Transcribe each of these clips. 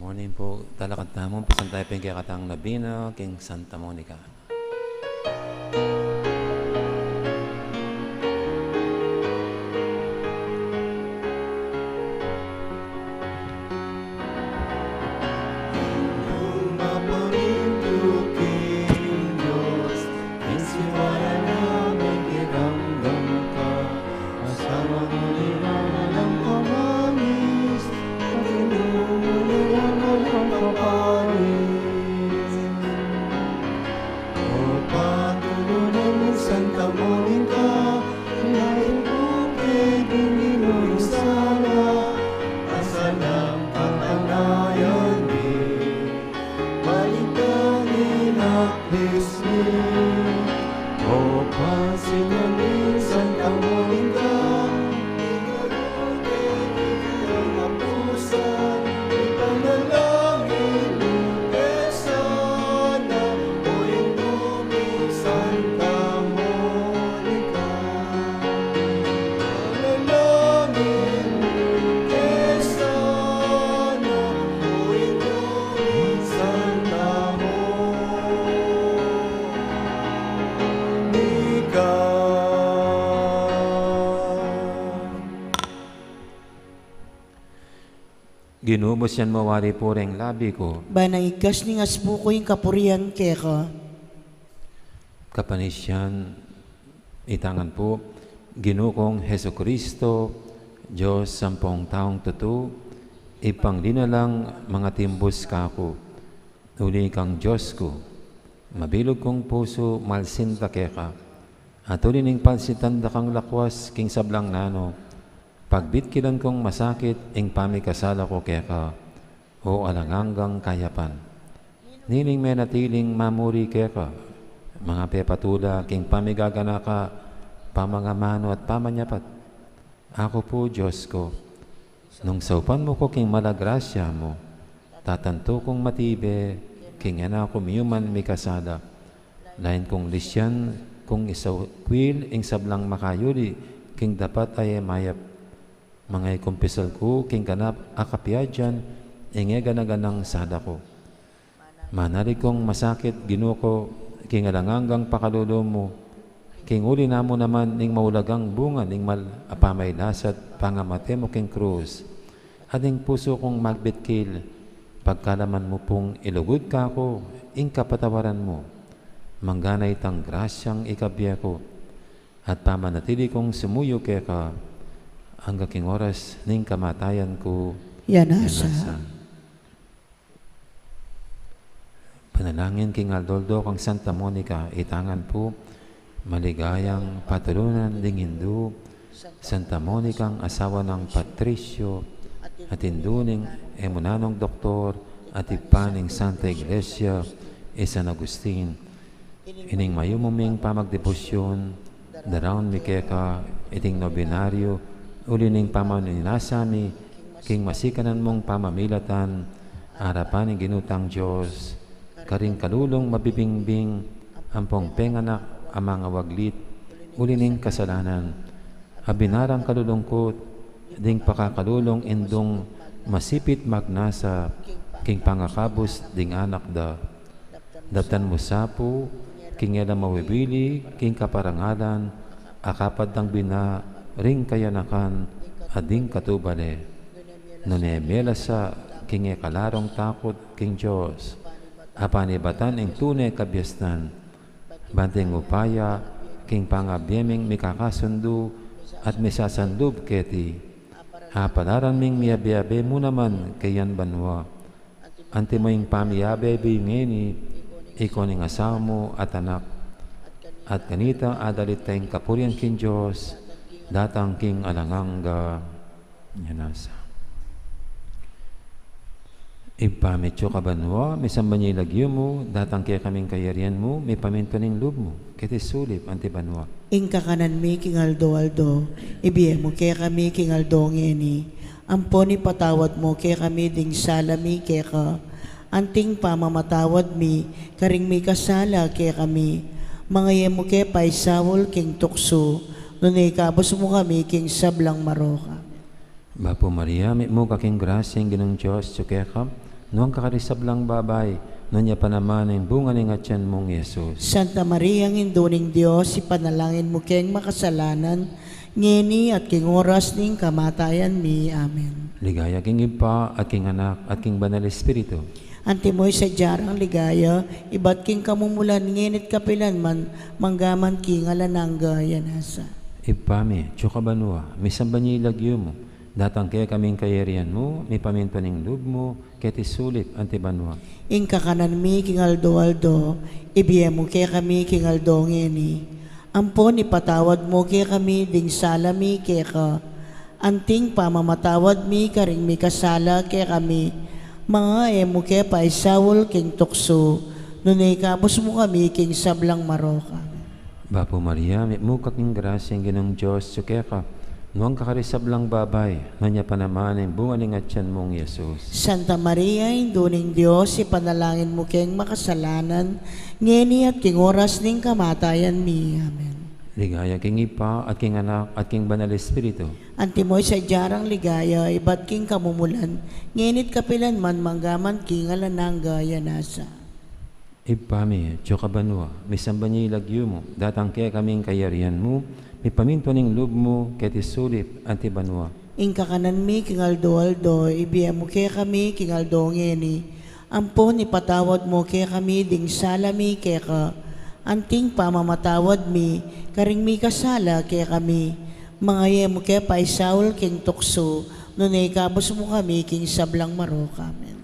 Morning po, talakad namon, pasan tayo pingkakatang Nabina, King Santa Monica. Ginubos yan mawari po rin labi ko. Banang ikas ni ngas po ko yung kapurian keka. Kapanisyan, itangan po, Ginukong Heso Kristo, Diyos sampung taong tutu, ipang dinalang mga timbos kako, uli kang Diyos ko, mabilog kong puso, malsinta keka, at uli ning pansitanda kang lakwas, king sablang nano, pagbitkilan kong masakit, ing pamikasala ko keka, o alanganggang kayapan. Nining menatiling mamuri keka, mga pepatula, king pamigagana ka, pamangamano at pamanyapat. Ako po, Diyos ko, nung saupan mo ko king malagrasya mo, tatanto kong matibe, king ana ko miyuman mikasada, lain kong lisyan, kung isakwil, ing sablang makayuli, king dapat ay mayap. Mga ikumpisal ko, king kanap akapiadyan, inge ganaganang sada ko. Manari kong masakit, ginuko, king alanganggang pakalulo mo, king uli na mo naman, ning maulagang bunga, ning apamay lasat, pangamate mo king krus. Ading puso kong magbitkil, pagkalaman mo pong ilugod ka ko, ing kapatawaran mo, mangganay tang grasyang ikabya ko, at pamanatili kong sumuyo keka, hanggang king oras ning kamatayan ko. Yanasa. Panalangin king Aldoldo kang Santa Monica, itangan po, maligayang patulunan ding Hindu, Santa Monica ang asawa ng Patricio, at Hinduning emunanong doktor, at ipaning Santa Iglesia, San Agustin, ining mayumuming pamagdebosyon, daraon mikeka, iting nobinaryo, ulining pamaninasami, king masikanan mong pamamilatan, harapan ng ginutang Diyos, karing kalulong mabibingbing, ampong penganak, ang mga waglit, ulining kasalanan, abinarang kalulungkot, ding pakakalulong indong masipit magnasa, king pangakabos ding anak da. Daptan mo sapo, king ela mawibili, king kaparangalan, akapad ng bina, ring kayanakan, ading katubale. Nunemela sa, king kalarong takot, king Diyos, apanibatan ing tunay kabyastan, banting upaya, king pangabyeming mikakasundu, at misasandub keti, hapadaran ming miyabiyabe mo naman kayan banwa, anti mo yung pamiyabe bingeni, ikoning asawa mo at anak, at kanita adalit tayong kapurian king Diyos, datang king alangangga yanasa. Ipamityo ka banwa, may sambanyay lagyo mo, datang kaya kaming kayarian mo, may paminto ning loob mo, kiti sulip anti banwa. Ing kakanan mi king aldo, ibiye mo kaya kami king aldo ngeni, amponi patawad mo kaya kami ding salami kaya ka, anting pamamatawad mi, karing mi kasala kaya kami, mga yemo kaya paisawol king tukso, nunay kabos mo kami king sablang maroka. Bapo Maria, may mo kaking grasyang ginang Diyos, tsukekam, noong kakarisablang babay, nonya pa naman ang bunga ng atyan mong Yesus. Santa Maria, ang Induning Diyos, ipanalangin mo keng makasalanan, ngeni at king oras ning kamatayan mi. Amen. Ligaya king Ipa at king Anak at king Banal Espiritu. Antimoy sa jarang ligaya, ibat king kamumulan, ngenit kapilan man, manggaman king alanangga yanasa. Ipami, Chokabanua, misambanyi ilagyo mo, datang kaya kaming kayarian mo, may paminto ng loob mo, kaya tisulip antibanwa. Ing kakanan mi king aldo, ibiye mo kaya kami king aldo ngeni. Ampon ipatawad mo kaya kami, ding salami kaya ka. Anting pamamatawad mi, karing mi kasala kaya kami. Mga emo kaya pa isawol king tukso, nunay kapos mo kami king sablang maroka. Bapo Maria, may mukha king grasya ang ginong Diyos, kaya ka, noong kakarisablang babay, nonya pa naman ang bunga ng atyan mong Yesus. Santa Maria, Induning Diyos, ipanalangin mo keng makasalanan, ngeni at king oras ning kamatayan mi. Amen. Ligaya king Ipa at king Anak at king Banal Espiritu. Antimoy sa jarang ligaya, ibat king kamumulan, ngenit kapilan man manggaman king alanangga yanasa. Ipami, Chokabanua, misambanyi ilagyo mo, datang kaya kaming kayarian mo, may paminto ng loob mo, kaya tisulip antibanwa. Ing kakanan mi king aldo, ibiya mo kaya kami king aldo ngeni. Ampon ipatawad mo kaya kami, ding salami kaya ka. Anting pamamatawad mi, karing mi kasala kaya kami. Mga yemo kaya pa isawol king tukso, nunay kapos mo kami king sablang maroka. Amen.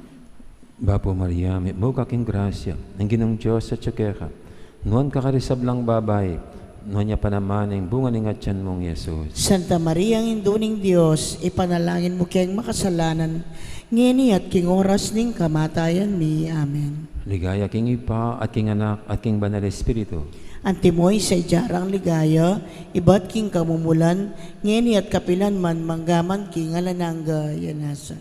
Bapo Maria, may mukha king grasya, ang ginong Diyos at tsakeka, noon kakarisablang babay, nonya pa naman ang bunga ng atyan mong Yesus. Santa Maria, ang Induning Diyos, ipanalangin mo kayang makasalanan, ngeni at king oras ning kamatayan mi. Amen. Ligaya king Ipa at king Anak at king Banal Espiritu. Antimoy sa jarang ligaya, ibat king kamumulan, ngeni at kapilan man manggaman king alanangga yanasa.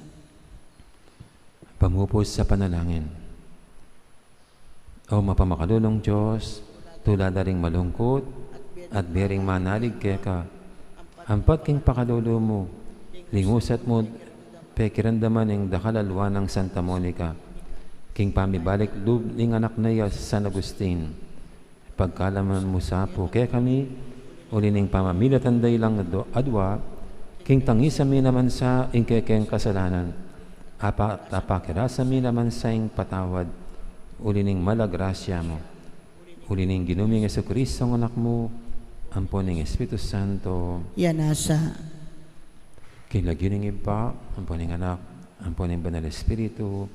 Pamupos sa panalangin. O mapamakalulong Diyos, tulad na ring malungkot at bering manalig kaya ka, ampat king pakalulo mo, lingusat mo, pekirandaman ng dakalalwa ng Santa Monica, king pamibalik lub ning anak na iya sa San Agustin, pagkalaman mo sa po, kaya kami, uli ning pamamilatan day lang adwa, king tangisa mi naman sa ingkekeng kasalanan, apakirasa mi naman sa ing patawad, uli ning malagrasya mo, uli ning ginuming Jesucristo ang anak mo, ampon ning Espiritu Santo, Yanasa. kilagyo ning Ipa, ampon ning Anak, ampon ning Banal Espiritu.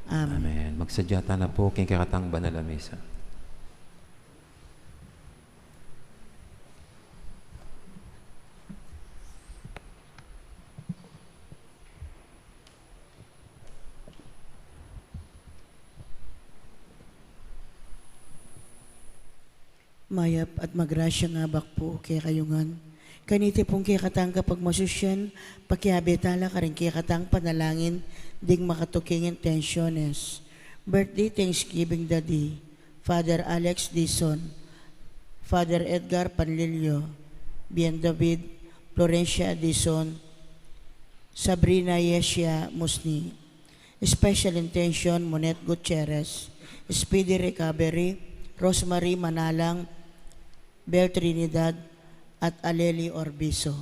Amen. Amen. Magsadyata na po king kakatang banal na misa. Mayap at magrasya nga bakpo kay kayungan. Kaniti pong kay katang kapag masusyan, pakiabetala ka rin kay katang panalangin, ding makatuking intentions. Birthday Thanksgiving Daddy, Father Alex Dison, Father Edgar Panlilio, Bien David, Florencia Dison, Sabrina Yesia Musni. Special intention, Monet Gutierrez, Speedy Recovery, Rosemary Manalang, Bel Trinidad, at Aleli Orbiso.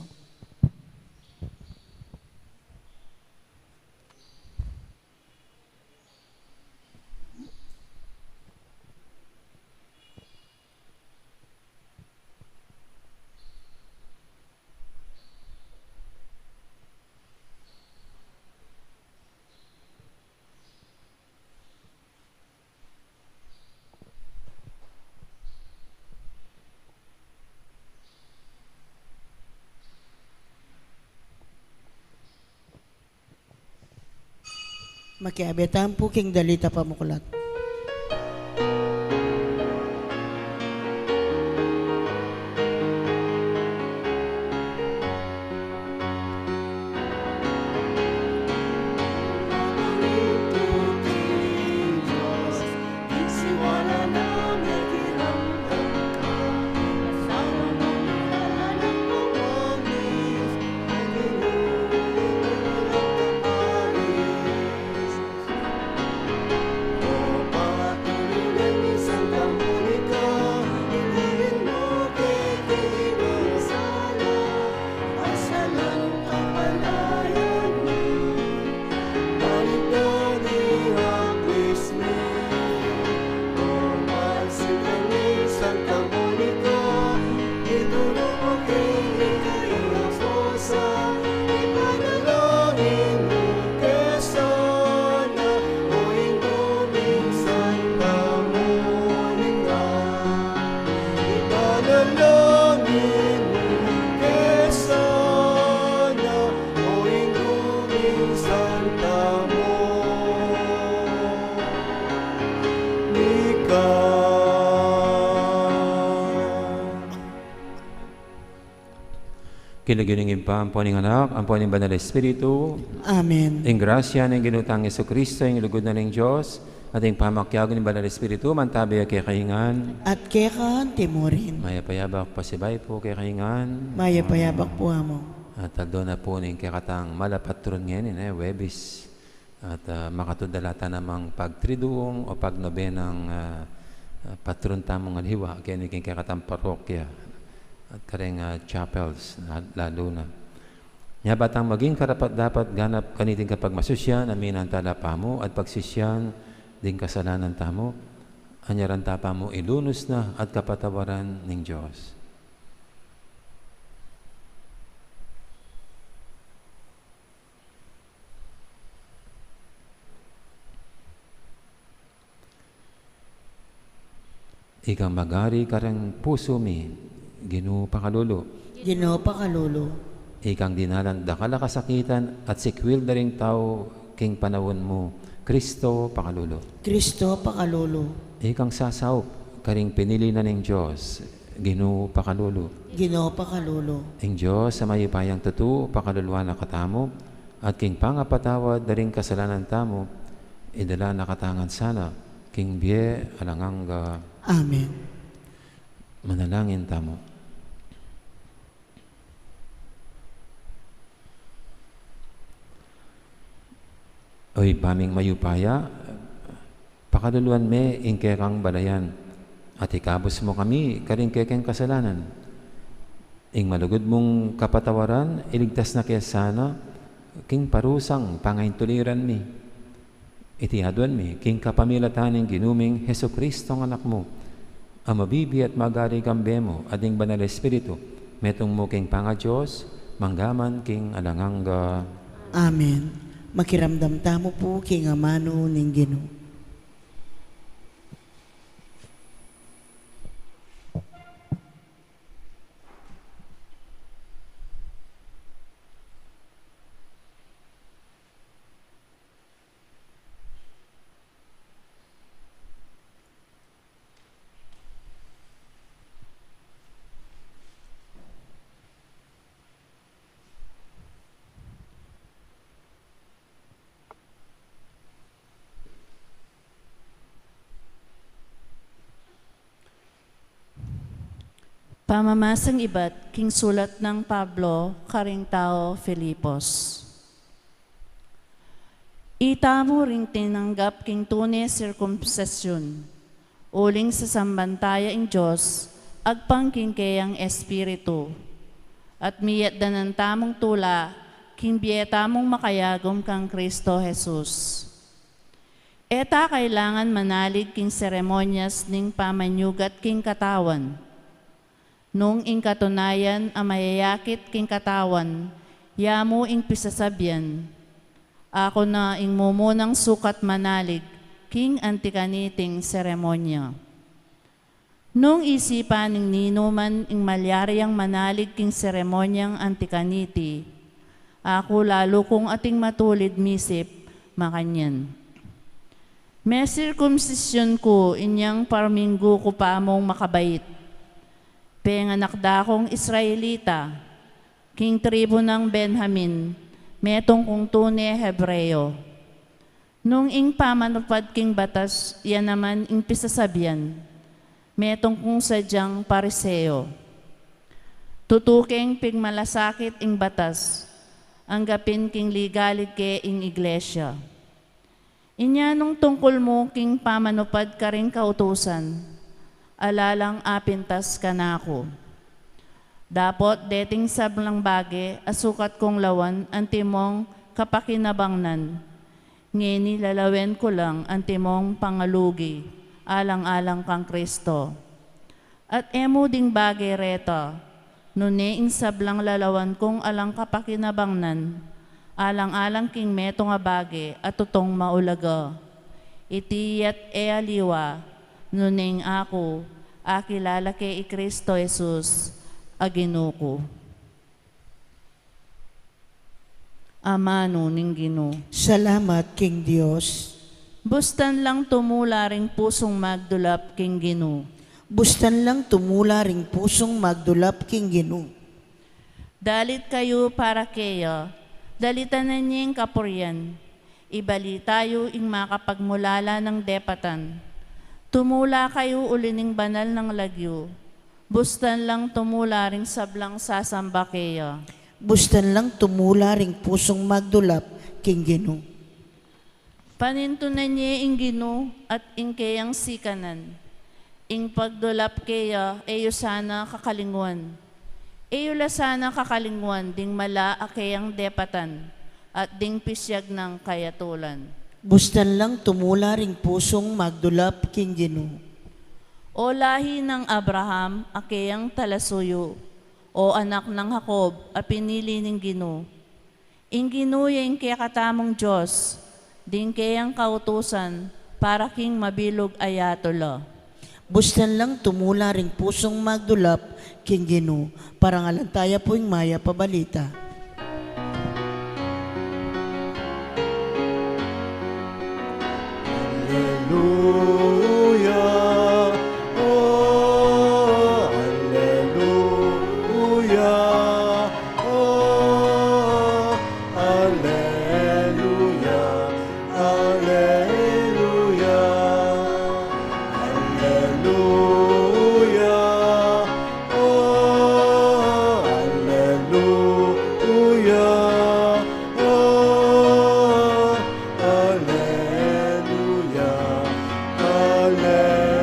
Makiabetan po king dalita pamukulat. Kinaginingin pa ang poning anak, ang poning banal na Espiritu, Amen. ang grasya ng ginutang Yesu Kristo, ang lugod na ng Diyos, at ang pamakyago ng banal na Espiritu, mantabi kay kahingan, At kaya mo rin. maya payabak pasibay po kay kahingan, Maya payabak po amo. at tagdo na po ng kakatang malapatron ngayon, Webis, at makatudalata namang pagtriduong o pagnobenang patron tamong aliwa, kaya naging kakatang parokya, at kareng chapels, lalo na. Nga batang maging karapat dapat ganap kaniting kapag masusyan, amin ang talapa mo, at pagsisyan, din kasalanan tamo, anyaran tapa mo ilunos na at kapatawaran ng Diyos. Ikang magari karang puso mi, Ginoo pakalulo. Ginoo pakalulu. Ikang dinalan dakala kasakitan at sikwil na ring tao king panawon mo, Kristo pakalulo. Kristo pakalulu. Ikang sasaup, karing pinili na ng Diyos, Ginoo pakalulo. Ginoo pakalulu. Ang Diyos sa mayupayang tutu, pakaluluwa na katamo, at king pangapatawad na ring kasalanan tamo, idala na katangan sana, king biye alangang Amen. manalangin tamo. Oy, paming mayupaya, pakaluluan me, ingkekang balayan, at ikabos mo kami, karing kekeng kasalanan. Ing malugod mong kapatawaran, iligtas na kaya sana, king parusang pangaintuliran mi. Itihaduan mi, king kapamilataning ginuming Heso Kristo ang anak mo, ang mabibi at magari kambe mo, ading banal Espiritu, metong mo king panga-Diyos, manggaman king alanganga. Amen. Makiramdam tamo po king amano ning Ginoo. Pamamasang iba't king sulat ng Pablo, karing tao Filipos. Itamo ring tinanggap king tunay circumcision, uling sa sambantaya ing Diyos, agpang king kayang Espiritu, at miyat danan tamong tula, king biyetamong makayagom kang Kristo Jesus. Eta kailangan manalig king seremonyas ning pamanyugat king katawan, nung ing katunayan ang mayayakit king katawan, yamu ing pisasabyan. Ako na ing mumunang sukat manalig, king antikaniting seremonya. Nung isipan ning ninuman ing malyaryang manalig king seremonyang antikaniti, ako lalo kong ating matulid misip, makanyan. May circumcision ko, inyang parminggo ko pa mong makabait. Penganak da akong Israelita, king tribo ng Benjamin, metong kong tune Hebreo. Nung ing pamanupad king batas, yan naman ing pisasabyan, metong kong sadyang pariseo. Tutukeng pigmalasakit ing batas, anggapin king ligalig ke ing iglesia. Inya nung tungkol mo king pamanupad ka ring kautusan, alalang apintas ka na ako. Dapot deting sablang bage, asukat kong lawan, antimong kapakinabangnan. Ngini lalawen ko lang, antimong pangalugi, alang-alang kang Kristo. At emo ding bage reto, nuniing sablang lalawan kong alang kapakinabangnan, alang-alang king meto nga bage, at tutong maulaga. Itiyat aliwa, nuning ako, akilala kay Kristo Jesus, aginuko. Amano ning Ginoo. Salamat king Dios. Bustan lang tumula ring pusong magdulap king Ginoo. Bustan lang tumula ring pusong magdulap king Ginoo. Dalit kayo para kayo, dalitanan niyeng kapuryan. Ibali tayo ing makapagmulala ng depatan. Tumula kayo ulining banal ng lagyo. Bustan lang tumula ring sablang sasamba kayo. Bustan lang tumula ring pusong magdulap king Ginoo. Panintunan niya ing Ginoo at ing kayang sikanan. Ing pagdulap kayo, eyo sana kakalingwan. Eyo la sana kakalingwan, ding mala akayang depatan, at ding pisyag ng kayatulan. Bustan lang tumula ring pusong magdulap king Ginoo. O lahi ng Abraham, akayang talasuyo, o anak ng Jacob, a pinili ng Ginoo. Ing Ginoo yung kaya Diyos, ding kayang kautusan, para king mabilog ayatolo. Bustan lang tumula ring pusong magdulap king Ginoo. Parangalan tayo po yung maya pabalita. Hallelujah, oh, hallelujah, oh, hallelujah, hallelujah, hallelujah, oh, hallelujah, oh, hallelujah. Hallelujah.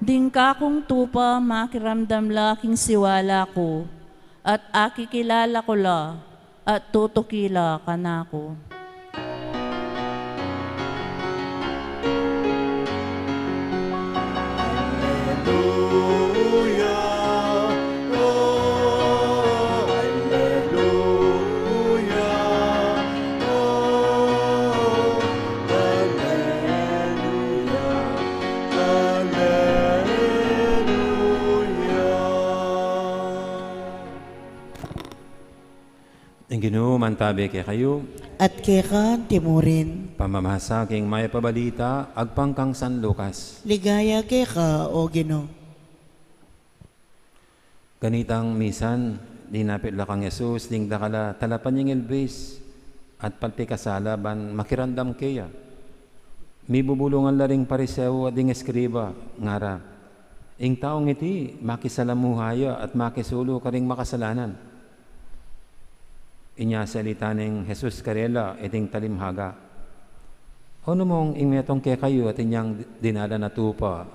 Ding kakong tupa makiramdam laking siwala ko, at akikilala ko la, at tutukila kanako. Hallelujah. Oh, hallelujah. Oh, hallelujah. Hallelujah. Ang Ginoo mantabi kay kayo, At kaya timurin. pamamasa king may pabalita, agpangkang San Lucas. Ligaya kaya o Ginoo. Ganitang misan, dinapit la kang Jesus, ding dakala talapan yung ilbis, at palpikasala ban makirandam kaya. May bubulungan la ring pariseo at ding eskriba, ngara. Ing taong iti, makisalamuhaya at makisulo ka ring makasalanan. Inya salita ng Jesus karela iting talimhaga. Ano mong ingmetong kay kayo at inyang dinala na tupa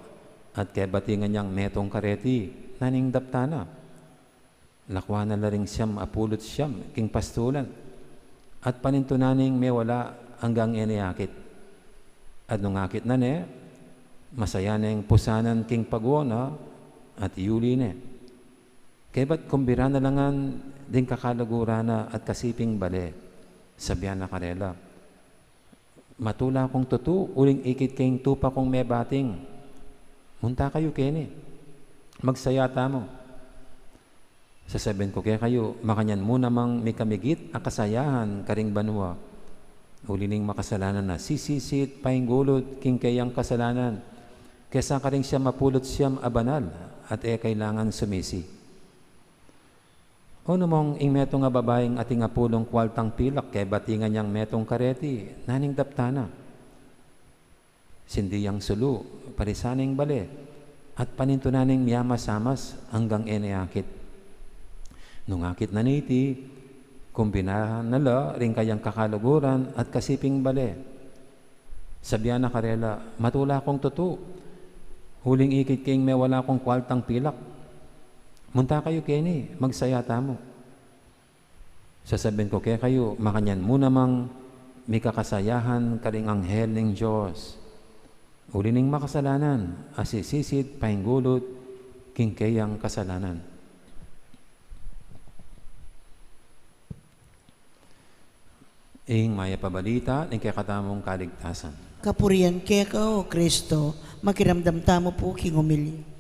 at kay batingan niyang metong kareti naning daptana. Lakwa na laring siyam apulot siyam king pastulan at panintunaning may wala hanggang iniakit. At nung akit na ne, masaya neng pusanan king pagwona at iuli ne. Kaya ba't kumbira na langan din kakalagura na at kasiping bale, sabihan na karela. Matula kong tutu, uling ikit kayong tupa kong may bating. Munta kayo, Kenny. Magsayata mo. Sasabihin ko kaya kayo, makanyan mo namang may kamigit ang kasayahan karing banwa. Ulining makasalanan na sisisit, pahinggulod, king kayang kasalanan. Kesa karing siya mapulot siyam abanal at kailangan sumisi. O namang ing metong nga babaeng ating apulong kwaltang pilak kay batingan niyang metong kareti, naning daptana. Sindiyang sulu, parisaning bale, at panintunaning miyamasamas hanggang eniakit. Nung akit na niti, kumbinahan nala ring kayang kakaluguran at kasiping bale. Sabihan na karela, matula kong tutu, huling ikit kayong may wala kong kwaltang pilak. Munta kayo, Kenny, magsayata mo. Sasabihin ko kaya kayo, makanyan mo namang may kakasayahan karing anghel ng Diyos. Uli ning makasalanan, asisisid, pahinggulot, king kayang kasalanan. Ing maya pabalita, ning kakatamong kaligtasan. Kapurian kaya o Kristo, makiramdam tamo po king umili.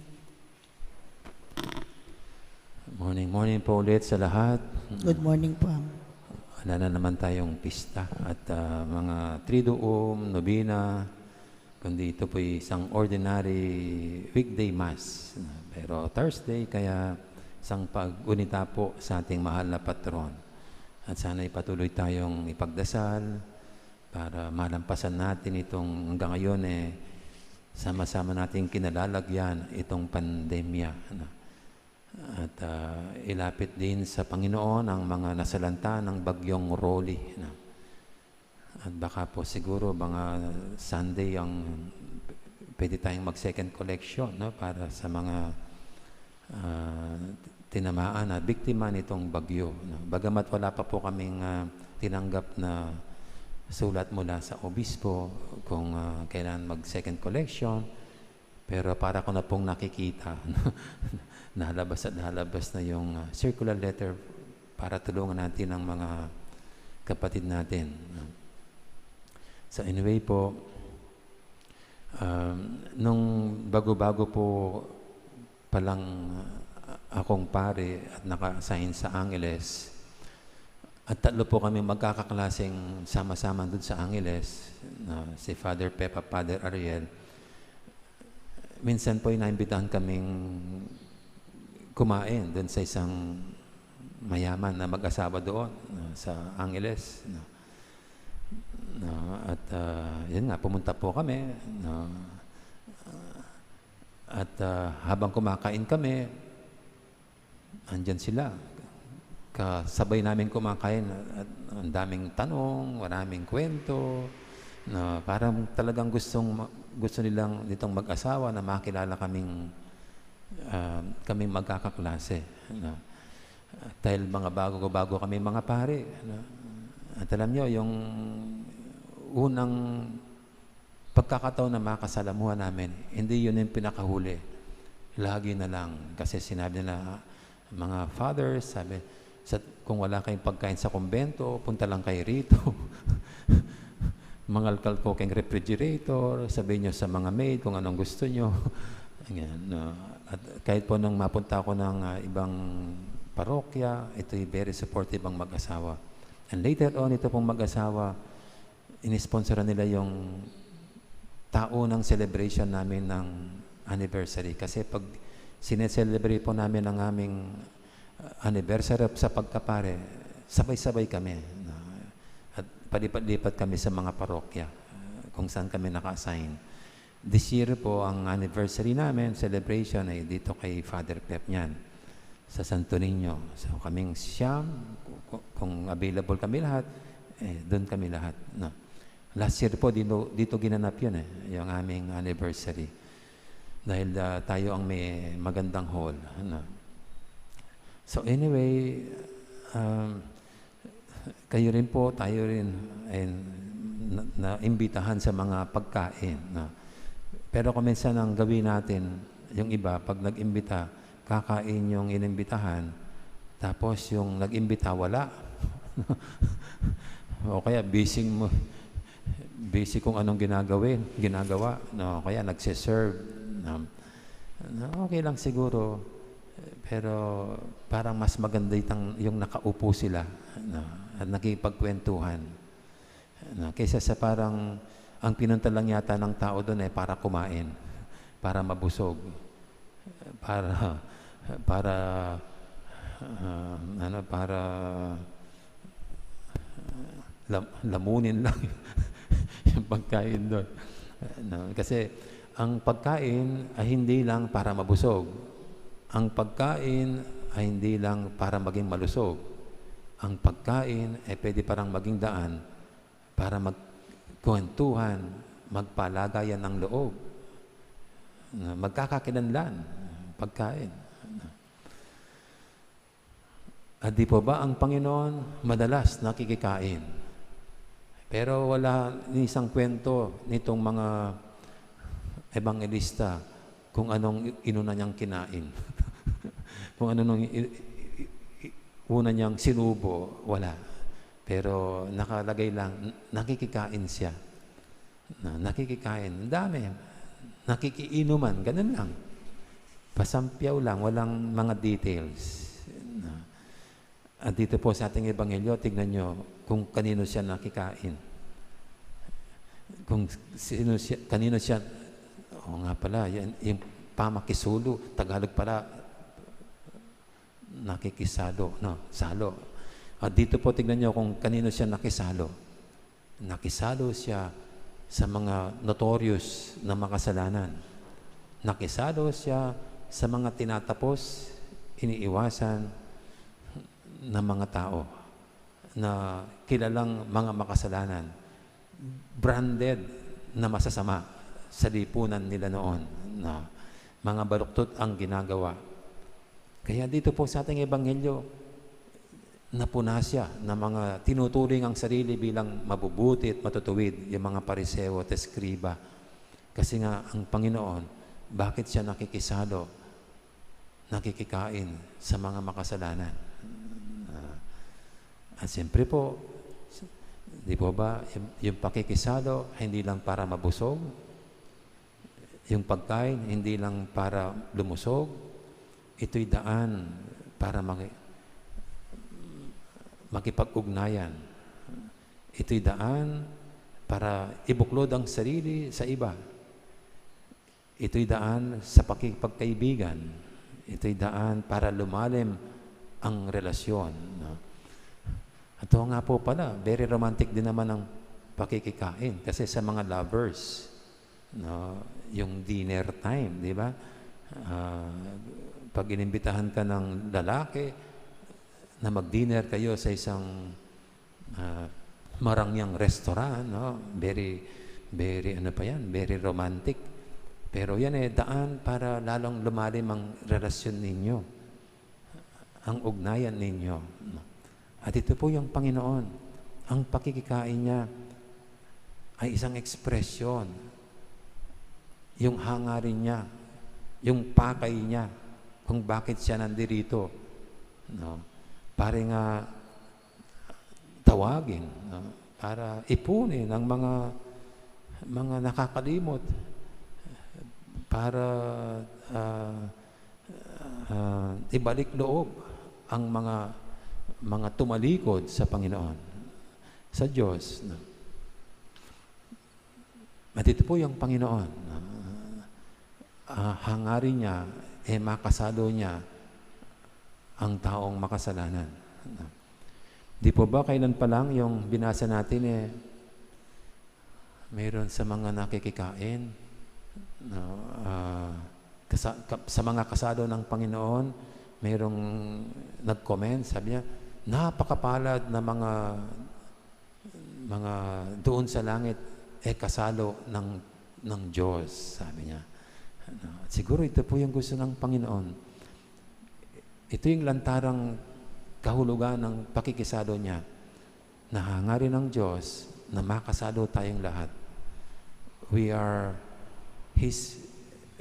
Morning po ulit sa lahat. Good morning po. Wala na naman tayong pista at mga triduum, nobina, kundi ito po isang ordinary weekday mass. Pero Thursday, kaya isang pag-unita po sa ating mahal na patron. At sana ipatuloy tayong ipagdasal para malampasan natin itong hanggang ngayon sama-sama nating kinalalagyan itong pandemya. At ilapit din sa Panginoon ang mga nasalanta ng bagyong Rolly. At baka po siguro mga Sunday ang pwede tayong mag-second collection para sa mga tinamaan na biktima nitong bagyo. Bagamat wala pa po kaming tinanggap na sulat mula sa obispo kung kailan mag-second collection, pero para ko na pong nakikita nahalabas na yung circular letter para tulungan natin ang mga kapatid natin. So anyway po, nung bago-bago po palang akong pare at naka-assign sa Angeles, at 3 po kami magkakaklaseng sama-sama doon sa Angeles, si Father Pepa, Father Ariel. Minsan po inaimbitahan kaming kumain doon sa isang mayaman na mag-asawa doon sa Angeles. At yun nga, pumunta po kami. At habang kumakain kami, andyan sila. Kasabay namin kumakain at ang daming tanong, maraming kwento, na parang talagang gusto nilang nitong mag-asawa na makilala kaming magkakaklase. Dahil mga bago kami mga pare. At alam nyo, yung unang pagkakataon na makasalamuhan namin, hindi yun yung pinakahuli. Lagi na lang. Kasi sinabi nila, mga fathers, sabi, kung wala kayong pagkain sa kumbento, punta lang kayo rito. Mangalkal ko kayong refrigerator, sabihin nyo sa mga maid kung anong gusto nyo. At kahit po nung mapunta ako ng ibang parokya, ito'y very supportive ang mag-asawa. And later on, ito pong mag-asawa, inisponsoran nila yung tao ng celebration namin ng anniversary. Kasi pag sineselebrate po namin ang aming anniversary sa pagkapare, sabay-sabay kami. At palipat-lipat kami sa mga parokya kung saan kami naka-assign. This year po, ang anniversary namin, celebration, ay dito kay Father Pep niyan, sa Santo Niño. So kaming siyam, kung available kami lahat, doon kami lahat. Last year po, dito ginanap yun yung aming anniversary. Dahil tayo ang may magandang hall. So anyway, kayo rin po, tayo rin na-imbitahan sa mga pagkain. Pero kung minsan ang gawin natin, yung iba, pag nag-imbita, kakain yung inimbitahan, tapos yung nag-imbita, wala. O kaya busy kung anong ginagawa. Kaya nagsiserve. Okay lang siguro, pero parang mas maganda yung nakaupo sila at nakipagkwentuhan. Kaysa sa parang ang pinunta lang yata ng tao doon para kumain, para mabusog, para lamunin lang yung pagkain doon. Kasi ang pagkain ay hindi lang para mabusog. Ang pagkain ay hindi lang para maging malusog. Ang pagkain ay pwede parang maging daan para magkwentuhan, magpalagayan ng loob, magkakakilanlan, pagkain. At di po ba ang Panginoon madalas nakikikain? Pero wala ni isang kwento nitong mga ebangelista kung anong inuna niyang kinain. Kung anong una niyang sinubo, wala. Pero nakalagay lang, nakikikain siya. Nakikikain. Ang dami. Nakikiinuman. Ganun lang. Pasampyaw lang. Walang mga details. At dito po sa ating ebanghelyo, tignan nyo kung kanino siya nakikain. kung sino siya, kanino siya, oo nga pala, yung pamakisulo, Tagalog pala, nakikisalo, no, salo. At dito po tignan niyo kung kanino siya nakisalo. Nakisalo siya sa mga notorious na makasalanan. Nakisalo siya sa mga tinatapos, iniiwasan ng mga tao na kilalang mga makasalanan. Branded na masasama sa lipunan nila noon na mga baluktot ang ginagawa. Kaya dito po sa ating ebanghelyo, napuna siya ng mga tinuturing ang sarili bilang mabubuti at matutuwid, yung mga pariseo at eskriba. Kasi nga ang Panginoon, bakit siya nakikisalo, nakikikain sa mga makasalanan? At siyempre po, di po ba, yung pakikisalo, hindi lang para mabusog. Yung pagkain, hindi lang para lumusog. Ito'y daan para makipag-ugnayan. Ito'y daan para ibuklod ang sarili sa iba. Ito'y daan sa pakipagkaibigan. Ito'y daan para lumalim ang relasyon. No? At ito nga po pala, very romantic din naman ang pakikikain. Kasi sa mga lovers, no, yung dinner time, di ba? Pag inimbitahan ka ng lalaki na mag-dinner kayo sa isang marangyang restaurant, no? Very ano pa yan, very romantic. Pero yan daan para lalong lumalim ang relasyon ninyo, ang ugnayan ninyo. No? At ito po yung Panginoon. Ang pakikikain niya ay isang ekspresyon. Yung hangarin niya, yung pakay niya, kung bakit siya nandirito. No? Para nga tawagin, no? Para ipunin ang mga nakakalimot, para ibalik loob ang mga tumalikod sa Panginoon, sa Diyos. No? At ito po yung Panginoon. Hangarin niya, makasalo niya ang taong makasalanan. No? Di po ba kailan pa lang yung binasa natin mayroon sa mga nakikikain, no? Sa mga kasalo ng Panginoon, mayroong nag-comment, sabi niya, napakapalad na mga doon sa langit kasalo ng Diyos, sabi niya. Siguro ito po yung gusto ng Panginoon. Ito yung lantarang kahulugan ng pakikisalo niya, na hangarin ng Diyos na makasalo tayong lahat. We are His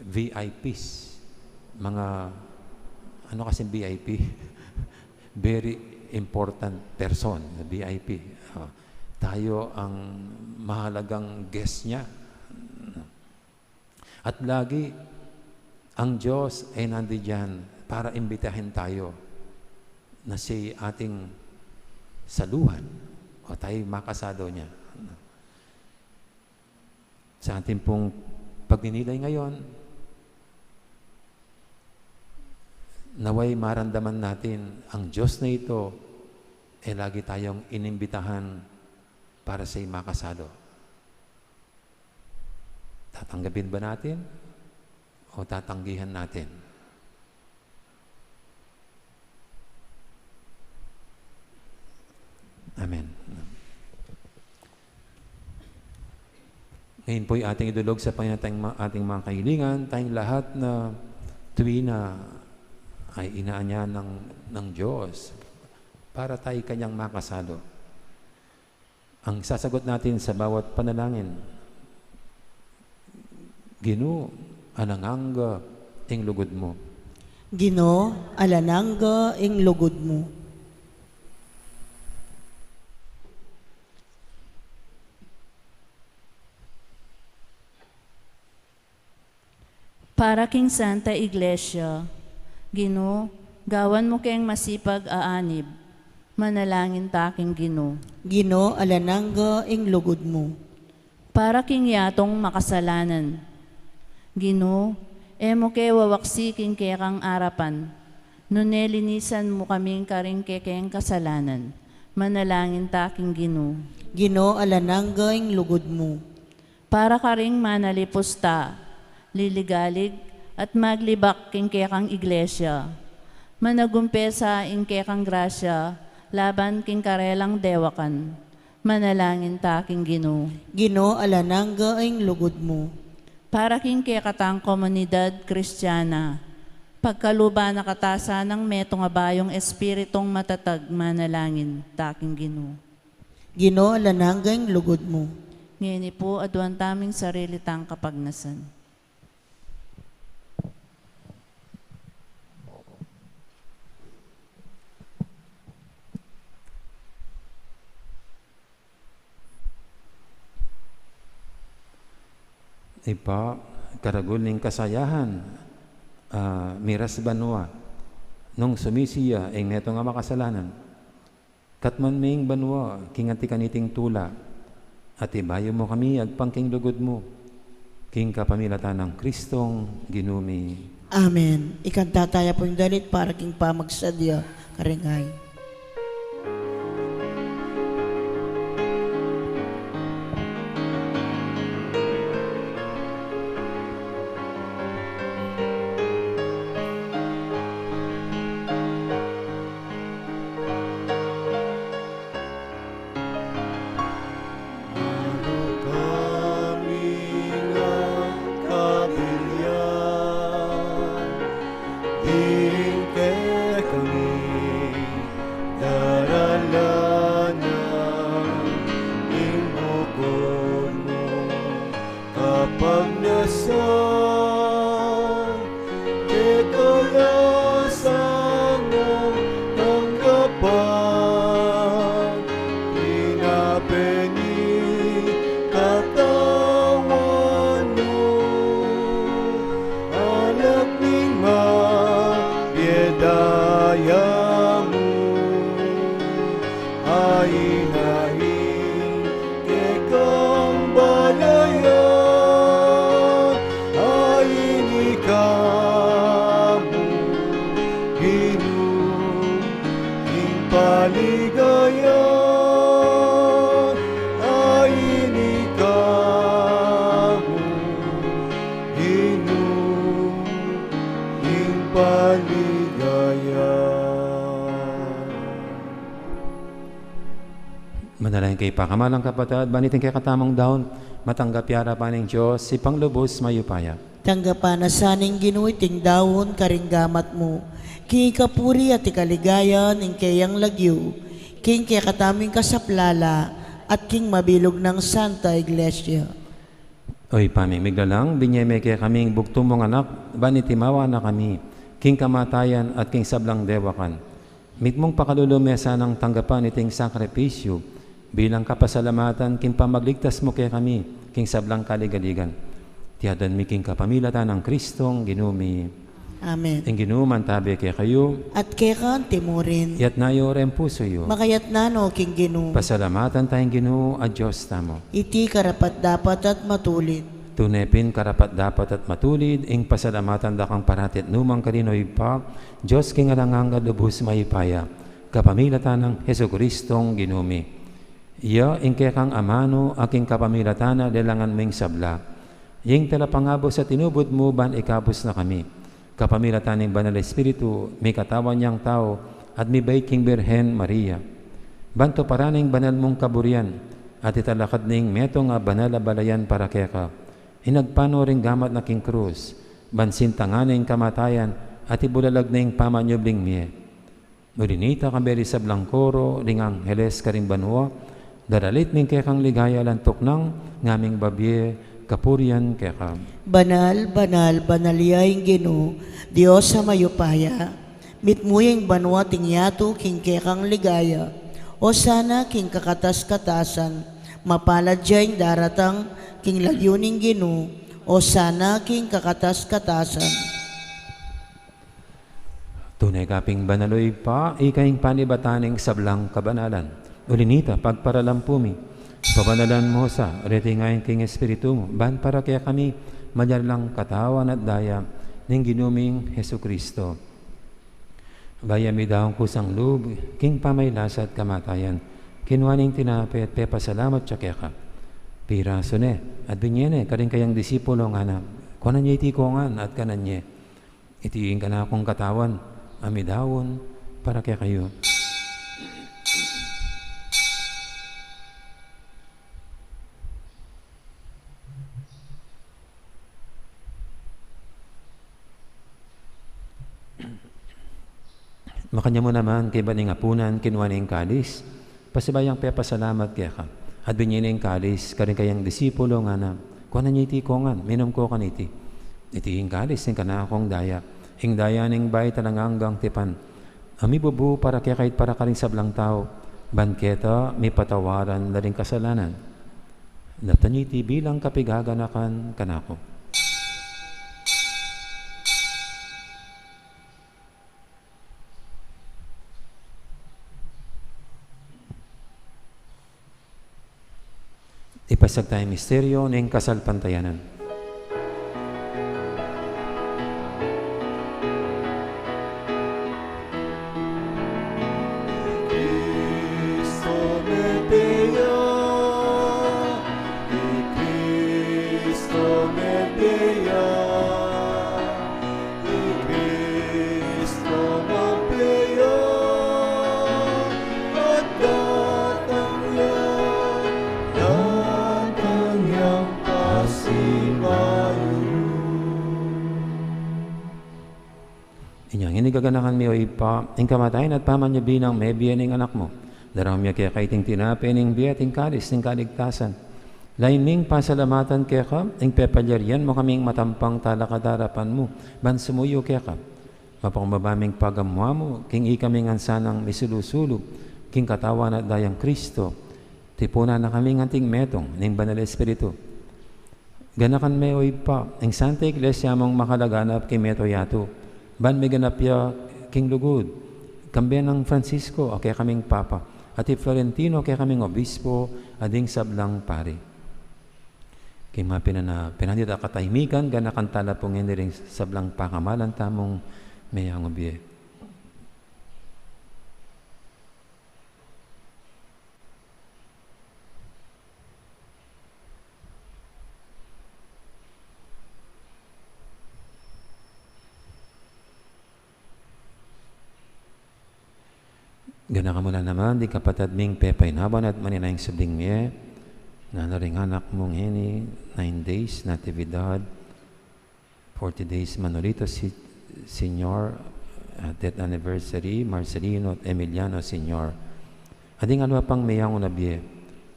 VIPs. Mga, ano kasi VIP? Very important person, VIP. Tayo ang mahalagang guest niya. At lagi, ang Diyos ay nandiyan para imbitahin tayo na si ating saluhan o tayo makasalo niya. Sa ating pong pagninilay ngayon, naway maramdaman natin ang Diyos na ito lagi tayong inimbitahan para sa'y makasalo. Tatanggapin ba natin o tatanggihan natin? Amen. Ngayon po'y ating idulog sa Panginoon ating mga kahilingan, tayong lahat na tuwina ay inaanya ng Diyos para tayo kanyang makasalo. Ang sasagot natin sa bawat panalangin, Ginoo, alananga ing lugod mo. Ginoo, alananga ing lugod mo. Para king Santa Iglesia, Ginoo, gawan mo kayong masipag aanib, manalangin taking Ginoo. Ginoo, alananga ing lugod mo. para king yatong makasalanan. Ginoo, emo ke wawaksiking ke kang arapan, nunelinisan mo kaming karing kekeng kasalanan, manalangin taking Ginoo. Ginoo, alanangga ing lugod mo. Para karing manalipos ta, liligalig at maglibak king kekang iglesia, managumpesa ing kekang grasya, laban king karelang dewakan, manalangin taking Ginoo. Ginoo, alanangga ing lugod mo. Para king kekatang komunidad kristyana, pagkaluba na katasa ng metong abayong espiritong matatag, manalangin taking Ginoo. Ginoo, alanangga ing lugod mo. Ngayon po, aduan taming sarili tang kapagnasan. Ipa, karagul ning kasayahan, miras banwa, nung sumisiya, ay neto nga makasalanan. Katman ming banwa, kinganti kaniting tula, at ibayo mo kami, agpangking lugod mo, king kapamilatan ng Kristong ginumi. Amen. Ikanta tayo po yung dalit para king pamagsadya karingay. Manalangin kay pakamalang kapatid, banitin kay katamang daon, matanggap yara pa ng Diyos, si panglubos mayupaya. Tanggapan na saning ginuiting dawon karinggamat mo. King kapuri at ikaligayan ing kayang lagyo. King kaya kataming kasaplala at king mabilog ng Santa Iglesia. Oy, pamimiglalang, binyeme kay kaming bugtong mong anak, banitimawa na kami, king kamatayan at king sablang dewakan. Mitmong pakalulumesa ng tanggapan iting sakripisyo, bilang kapasalamatan, king pamagligtas mo kay kami, king sablang kaligaligan. Tiyadan mi king kapamilatan ng Kristong ginumi. Amen. Ang ginuman tabi kay kayo, At kaya ka timurin. yat nayo rin puso yo. Makayat na no king ginu. Pasalamatan tayong Ginoo at Diyos tamo. Iti karapat dapat at matulid. Tunepin karapat dapat at matulid, ing pasalamatan dakang paratit numang karinoy pa, Diyos king alangang lubos maipaya, kapamilatan ng Heso Kristong ginumi. Iya ing kekang amano, aking kapamilatan na delangan ming sabla. Ying talapangabo sa tinubod mo, ban ikabos na kami. Kapamilatan ng Banal Espiritu, may katawan niyang tao, at may bait king Birhen Maria. Banto paraning banal mong kaburian, at italakad ning meto nga banal a balayan para keka. Inagpano ring gamat na king krus, bansintangan ning kamatayan, at ibulalag ning pamanyobling miye. Murinita kamberi sa Blancoro, ring Angeles karing banwa, daralit ning kekang ligaya lantok ng ngaming babye, kapurian keka. Banal, banal, banalyaing ginu, Diyos sa mayupaya. Mitmuyeng banwa tingyato king kekang ligaya. O sana king kakatas-katasan, mapalad diyang daratang king lagyuning ginu. O sana king kakatas-katasan. Tunay kaping banaloy pa, ikaing panibataning sablang kabanalan. Ulinita, pagparalampumi, Pabanalan mo sa retingayin king Espiritu mo, ban para kaya kami madyalang katawan at daya ng ginuming Heso Kristo. Bayami daong kusang loob, king pamaylasa at kamatayan, kinwaning tinapi at pepasalamat siya kaya ka. Piraso ne, at binyene, karing kayang disipulo nga na, kunan niya itikongan at kanan niya. Itiin ka na akong katawan, amidawon, para kaya kayo. Makanya mo naman kay baning apunan kinwaning kalis, pasibayang pepasalamat kaya ka. At binyining kalis, karing kayang disipulo nga na, kunan niya itikongan, minom ko kaniti. Itiing kalis, ng kanakong daya, hing daya ning bay talanganggang tipan. Ami bubu para kaya kahit para karing sablang tao, banketa, may patawaran na rin kasalanan. Naptanyiti bilang kapigaganakan kanako. Ipasag tayo misteryo ng kasalpantayanan. Cristo me dio, y Cristo me dio, y Cristo me dio, at datang yang pasibayo. Inyang inigaganakan mi o ipa, ing kamatayan at paman niya binang may biyaning anak mo. Darang miya kaya kaiting tinapi ning biyating kalis ning kaligtasan. Laiming pasalamatan kaya ka, ing pepalyarian mo kaming matampang talakadarapan mo. Ban sumuyo kaya ka. Mapakmabaming pagamwa mo, king ikaming ansanang misulusulog, king katawan at dayang Kristo. Tipuna na kaming anting metong, ning banal Espiritu. Ganakan me o ipa, ing Santa Iglesia mong makalaganap kay meto yato. Ban may ganapya king lugod, kambiyan ng Francisco, o kaya kaming Papa, at Florentino, kaya kaming Obispo, ading sablang pari. Kaya mga pinandita katahimikan, ganakan tala pong rin sablang pakamalan tamong mayang obye. Gana ka mula naman, di kapatad ming pepay naban at maninayang sabling miye, na naring anak mong hini, 9 days, natividad, 40 days, Manolito Senior, death anniversary, Marcelino at Emiliano Senior. Ading alwa pang mayang unabye,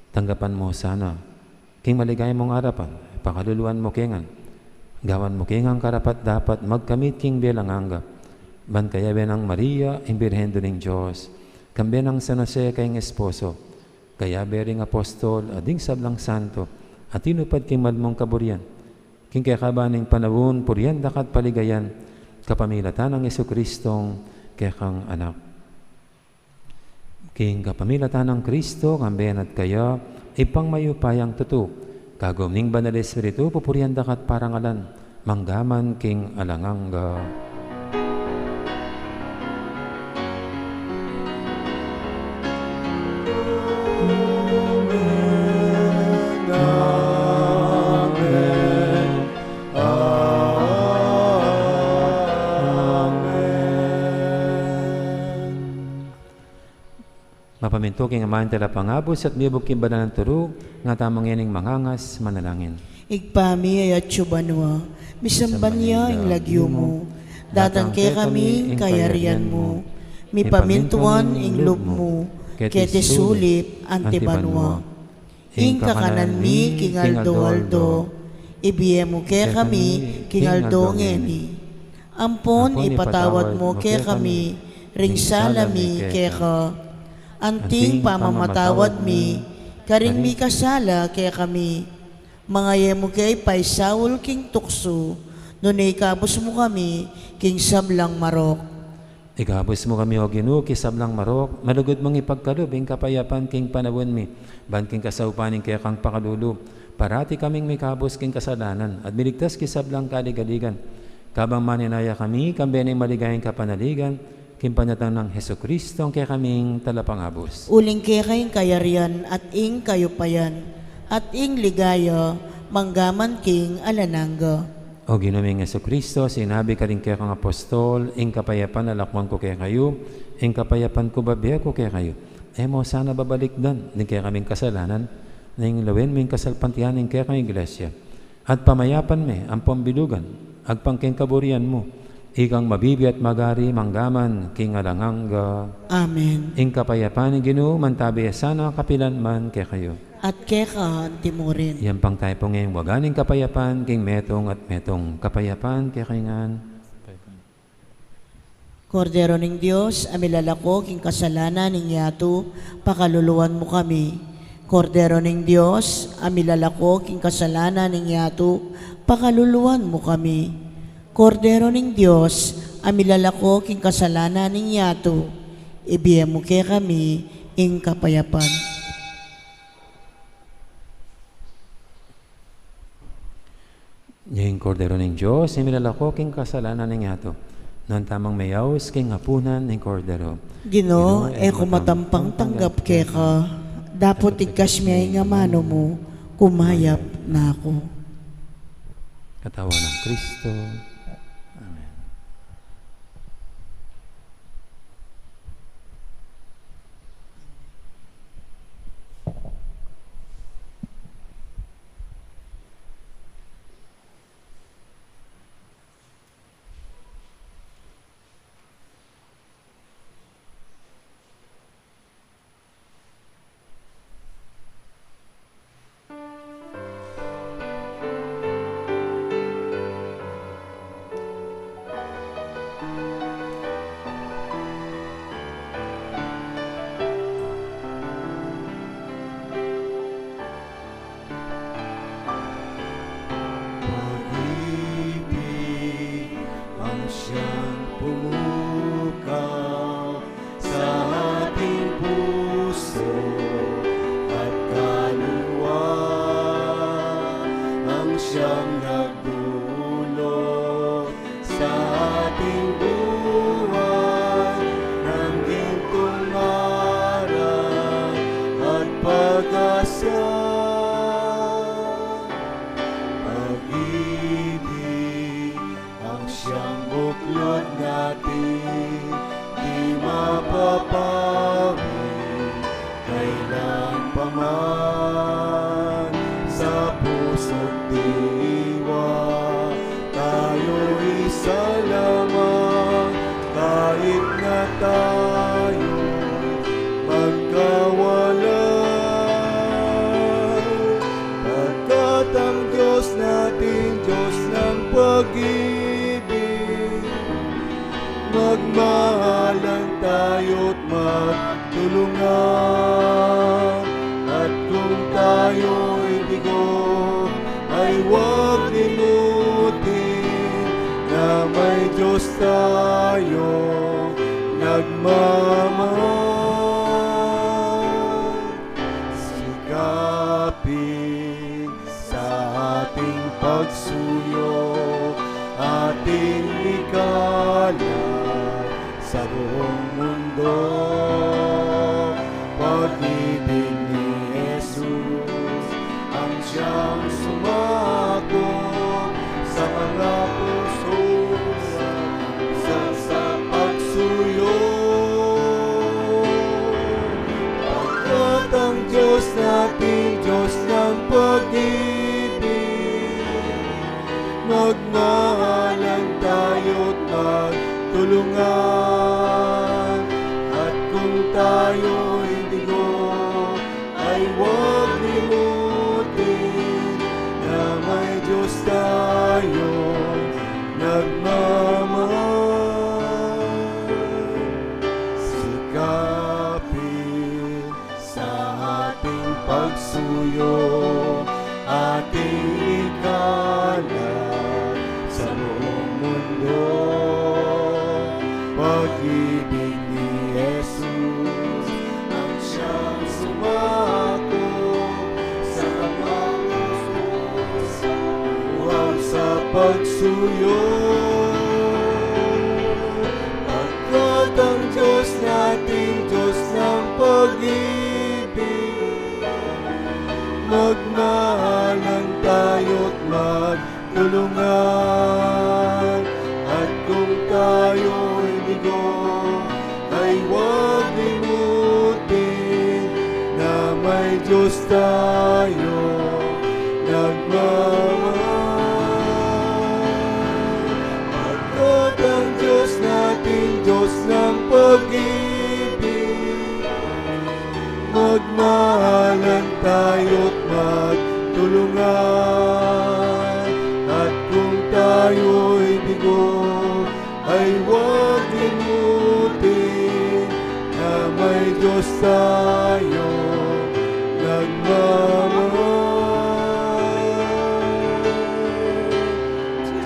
tanggapan mo sana, king maligay mong arapan, pakaluluan mo kengan, gawan mo kengang karapat dapat magkamit king belang anggap, ban kaya benang Maria, imbirhen doning Diyos, kambiyan ng San Jose kayong esposo, kaya bering apostol, ading sablang santo, at tinupad king madmong kaburian, king kaya kabaning panawon, purian dakat paligayan, kapamilatan ng Jesucristong kaya kang anak. King kapamilatan ng Kristo, kambiyan at kaya, ipang mayupayang tutu, kagom ning banal Espiritu, pupurian dakat parangalan, manggaman king alanganga. Mapaminto king amahan tala pangabos at miyabog king badan ng turo, nga tamang yaning mangangas, manalangin. Igpami ay at syubanwa, misamban niya ang lagyo mo, datang kay kami kayarian mo, mipamintuan ang loob mo, kete sulit antibanwa. Ing kakanan mi king Aldo, ibiye mo kay kami king Aldo ngeni. Ampon ipatawad mo kay kami, ring salami kay ka, anting pamamatawad mi, karing mi kasala kay kami. Mga yemo kay paisawol king tukso, nunay kabos mo kami, king sablang marok. Igabos mo kami o Ginoo, kisablang marok, malugod mong ipagkalubing kapayapan king panawon mi, ban king kasaupaning kaya kang pakalulu, parati kaming may kabos king kasalanan, at miligtas kisablang kaligaligan. Kabang maninaya kami, kambenay maligayang kapanaligan, king panyatang ng Heso Kristo, kaya kaming talapangabos. Uling kaya kayong kayarian at ing kayupayan, at ing ligaya, manggaman king alananga. O Ginoong Heso Kristo, sinabi ka rin kaya kang apostol, ing kapayapan alakwan ko kaya kayo, ing kapayapan ko babiya ko kaya kayo. Mo sana babalik doon, din kaya kaming kasalanan, ning lawin mo yung kasalpantihan ing kaya kang iglesia. At pamayapan me, ang pambilugan, agpangking kaburian mo, ikang mabibi at magari, manggaman, king alanganga. Amen. Ing kapayapan ng Ginoo, mantabi sana kapilan man kaya kayo. At keka timurin. Yan pang tayo po ngayong waganing kapayapan, king metong at metong kapayapan, kaya kaingan. Kordero ng Diyos, amilalako king kasalanan ng yato, pakaluluwan mo kami. Kordero ng Diyos, amilalako king kasalanan ng yato, pakaluluwan mo kami. Kordero ng Diyos, amilalako king kasalanan ng yato, ibiyem mo kaya kami ing kapayapan. Yung kordero ng Diyos, imilalako king kasalanan ng yato. Noon tamang mayaws king hapunan ng kordero. Ginoo, kumatampang tanggap keka, dapat ikas miyay nga mano mo, kumayap na ako. Katawan ng Kristo. Amen. Pag-ibig ang siyang pumukaw sa ating puso at kaluluwa, ang siyang nagdulot sa ating buhay ng gintong aral at pag-asa. Pag-ibig ang siyang buklod natin, di mapapawi kailan pa man. Sa puso't diwa tayo isa lamang, kahit na tayo magkawalan. Pagkat ang Diyos natin, Diyos ng pag-ibig, magmahalan tayo't magtulungan. At kung tayo'y bigo, ay huwag limutin na may Diyos tayo nagmamahal. Sikapin sa ating pagsuyo, ating ikalat sa buong mundo. Pag-ibig ni Jesus ang siyang sumako sa mga puso sa pagsuyo. Pagkat ang Diyos natin, Diyos ng pag-ibig, magmahalan tayo't magtulungan. At kung tayo'y bigo, ay huwag limutin na may Diyos tayo nagmamahal. Sikapin sa ating pagsuyo, ating ikalat sa buong mundo. Pag-ibig Diyos tayo pagkat ang Diyos natin, Diyos ng pag-ibig. Magmahalan tayo't magtulungan, at kung tayo'y bigo, ay huwag limutin na may Diyos tayo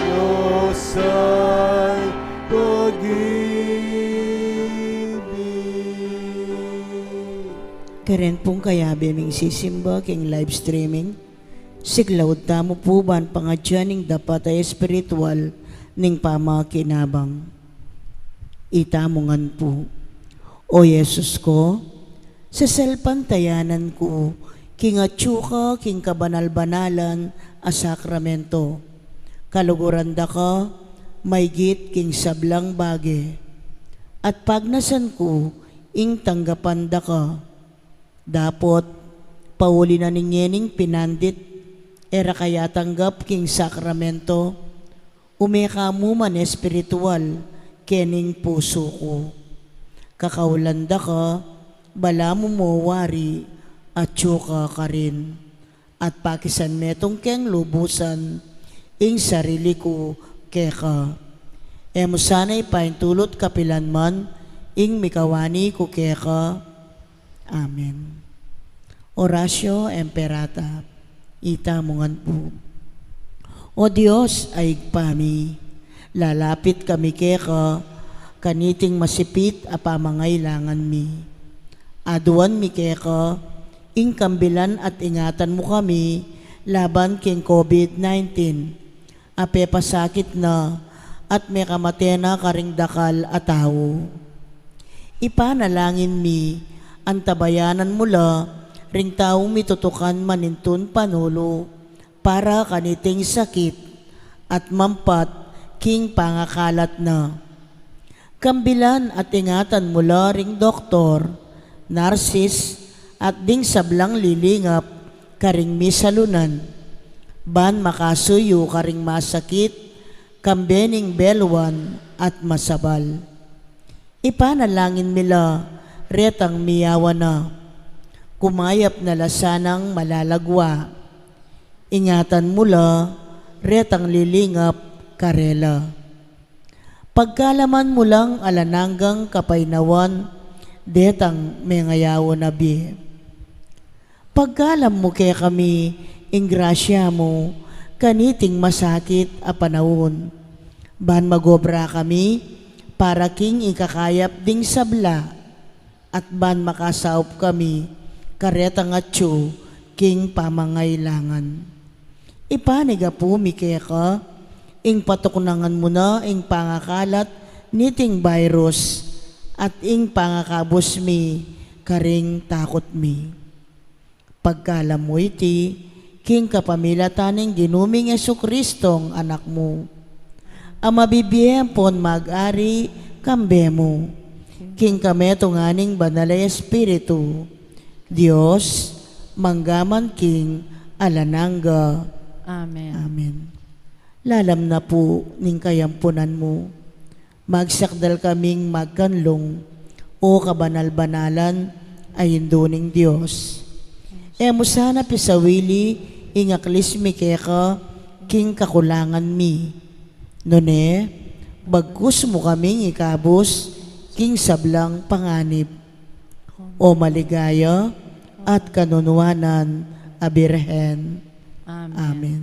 Diyos ay pag-ibig. Karen pong kaya biming sisimba king live streaming. Siglawd tamo po ban pangadyaning dapat ay espiritual ning pamakinabang. Itamongan po. O Yesus ko, sa selpantayanan ko, king atsuka, king kabanal-banalan, a sakramento. Kaluguranda ka, maygit king sablang bage. At pagnasan ko, ing tanggapanda ka. Dapot, pauli na ninyening pinandit, era kaya tanggap king sakramento, umeka mo man espiritual, kening puso ko. Kakaulanda ka, bala mo wari, at tsuka ka rin. At pakisan metong keng lubusan, ing sarili ko keka. Emo sana'y paintulot kapilan man, ing mikawani ko keka. Amen. Orasyo Emperata, itamongan po. O Diyos ay igpami, lalapit kami keka, kaniting masipit a pamangailangan mi. Aduan mi keka, ing kambilan at ingatan mo kami, laban king COVID-19. Ape pasakit na, at may kamatena karing dakal at tao. Ipanalangin mi, antabayanan mula, ring taong mitutukan manintun panulo, para kaniting sakit, at mampat king pangakalat na. Kambilan at ingatan mula ring doktor, narsis, at ding sablang lilingap, karing misalunan. Ban makasuyo karing masakit, kambening belwan at masabal. Ipanalangin nila, retang miyawa na, kumayap na lasanang malalagwa. Ingatan mula, retang lilingap, karela. Pagkalaman mo lang alananggang kapainawan, detang mengayawo na bi. Pagkalam mo kaya kami, ingrasya mo, kaniting masakit a panahon. Ban magobra kami, para king ikakayap ding sabla, at ban makasaop kami, karetang atyo, king pamangailangan. Ipaniga po mi kaya ka, ing patuknangan mo na ing pangakalat niting virus at ing pangakabos mi karing takot mi. Pagkalam mo iti, king kapamilataning ginuming Jesucristong anak mo. Ang mabibiyempon mag-ari kambe mo. King kameto nganing banalay espiritu. Diyos, manggaman king alanangga. Amen. Amen. Lalam na po ning kayampunan mo. Magsakdal kaming magkanlong o kabanal-banalan ay induning Diyos. Emo sana pisawili ingaklis mi keka king kakulangan mi. None, bagkus mo kaming ikabos king sablang panganib. O maligaya at kanunwanan a Birhen. Amen. Amen.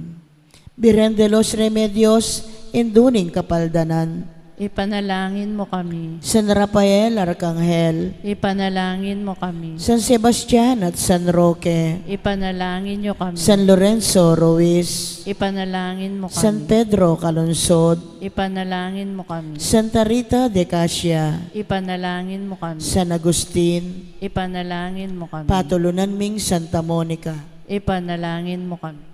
Birhen de los Remedios, induning kapaldanan. Ipanalangin mo kami. San Rafael, Arkanghel. Ipanalangin mo kami. San Sebastian at San Roque. Ipanalangin niyo kami. San Lorenzo, Ruiz. Ipanalangin mo kami. San Pedro, Calonsod. Ipanalangin mo kami. Santa Rita de Casia. Ipanalangin mo kami. San Agustin. Ipanalangin mo kami. Patulunan ming Santa Monica. Ipanalangin mo kami.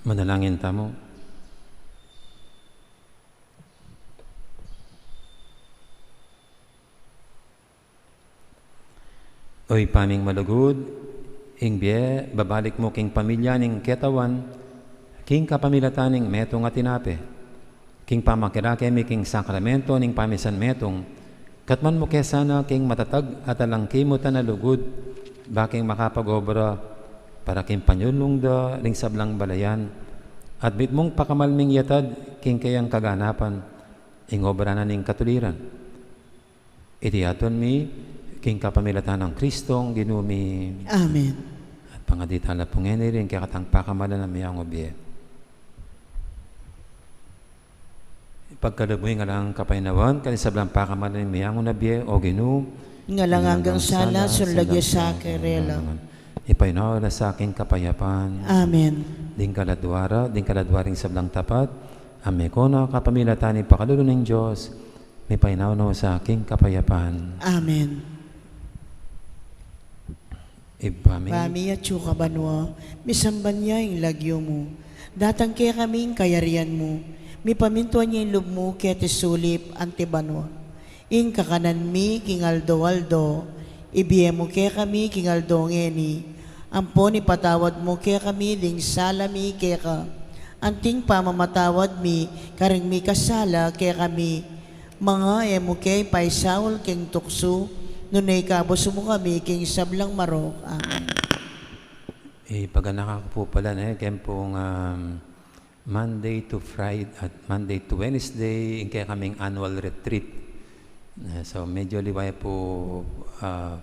Manalangin tamo. Oy paming malugod, ing biye, babalik mo king pamilya ning ketawan, king kapamilataning metong at tinape, king pamakirake mi king sakramento ning pamisan metong, katman mo kesana king matatag at alangki mo tanalugod, baking makapag-obra, para king panyulong da ring sablang balayan, at bit mong pakamalming yatad, king kayang kaganapan, ing obra na ning katuliran. Itiaton mi, king kapamilatan ng Kristong ginumi. Amen. At pangaditala pong rin kaya katang pakamalan na miyang obye. Pagkalabuhin nga lang kapainawan, kanisablang pakamalan na miyang obye o ginu. Nga lang hanggang sala, sunlagya sa kerela. Ipainaw na sa aking kapayapan. Amen. Ding kaladwaring sablang tapat. Ame ko na kapamilatan ni pakalulo ng Diyos. May painaw na sa aking kapayapan. Amen. Ibami. Bami at suka banwa, misamban niya yung lagyo mo. Datang kaya kaming kayarian mo, mi pamintuan niya yung loob mo kaya tisulip antibanwa. Ing kakanan mi kingaldo-aldo, ibiye mo kaya kami kingaldo ngeni. Ampo ni patawad mo kaya kami ding salami kaya ka. Anting pamamatawad mi, karing mi kasala kaya kami. Mga emo kay paisaul king tukso, nunay kabos mo kami king sablang marok. Amen. Pag nakakapo pala na kaya pong Monday to Friday at Monday to Wednesday, kaya kaming annual retreat. So medyo liwaya po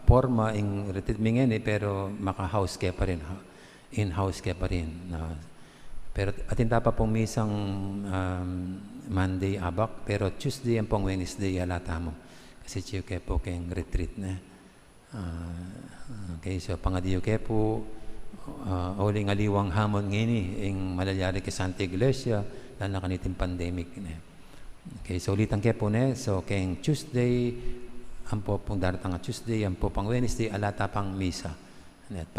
forma yung retreat mingin pero maka-house kaya pa rin, in-house kaya pa rin. Pero atinta pa pong misang Monday abak, pero Tuesday ang pong Wednesday alata mo. Kasi chiyo kaya po kayong retreat na. Okay, so pangadiyo kaya po, uling aliwang hamon ngini, yung malalyari kay Santa Iglesia, lalo na kaniting pandemic na. Okay, so ulitan kaya po na, so kayong Tuesday, ang po pong daratang Tuesday, ang po pang Wednesday, alata pang misa. At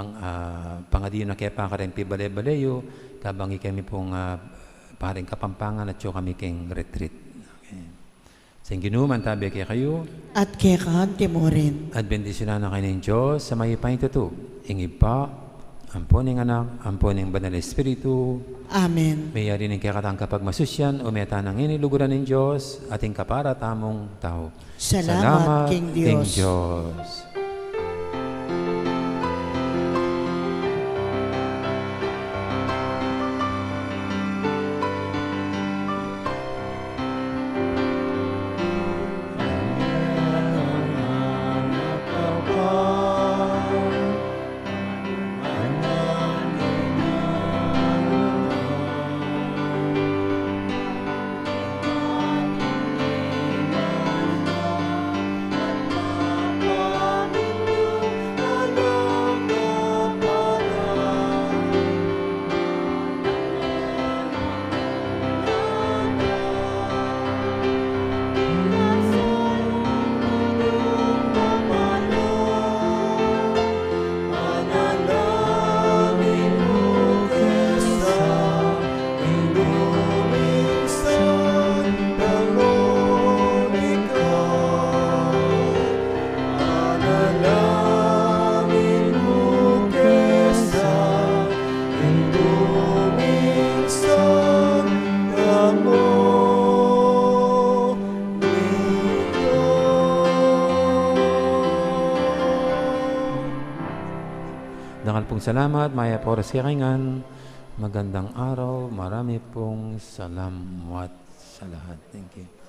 pangadiyo na kaya pa ka rin pibale-baleyo, kabangi kami pong paring Kapampangan at siyo kami kayong retreat. Sa ginuman tabi kaya kayo, At kaya kahante mo rin. at bendisyonan na kayo ng Diyos sa may pahintuto. Ingib pa, ampo ng anak, ampo ng banal na Espiritu, Amen. may yari ng kaya katang kapag masusyan, umeta ng iniluguran ng Diyos, ating kapara tamong tao. Salamat, King Diyos. King Diyos. Dangal pong salamat, maya po oras kaingan. Magandang araw, marami pong salamat sa lahat. Thank you.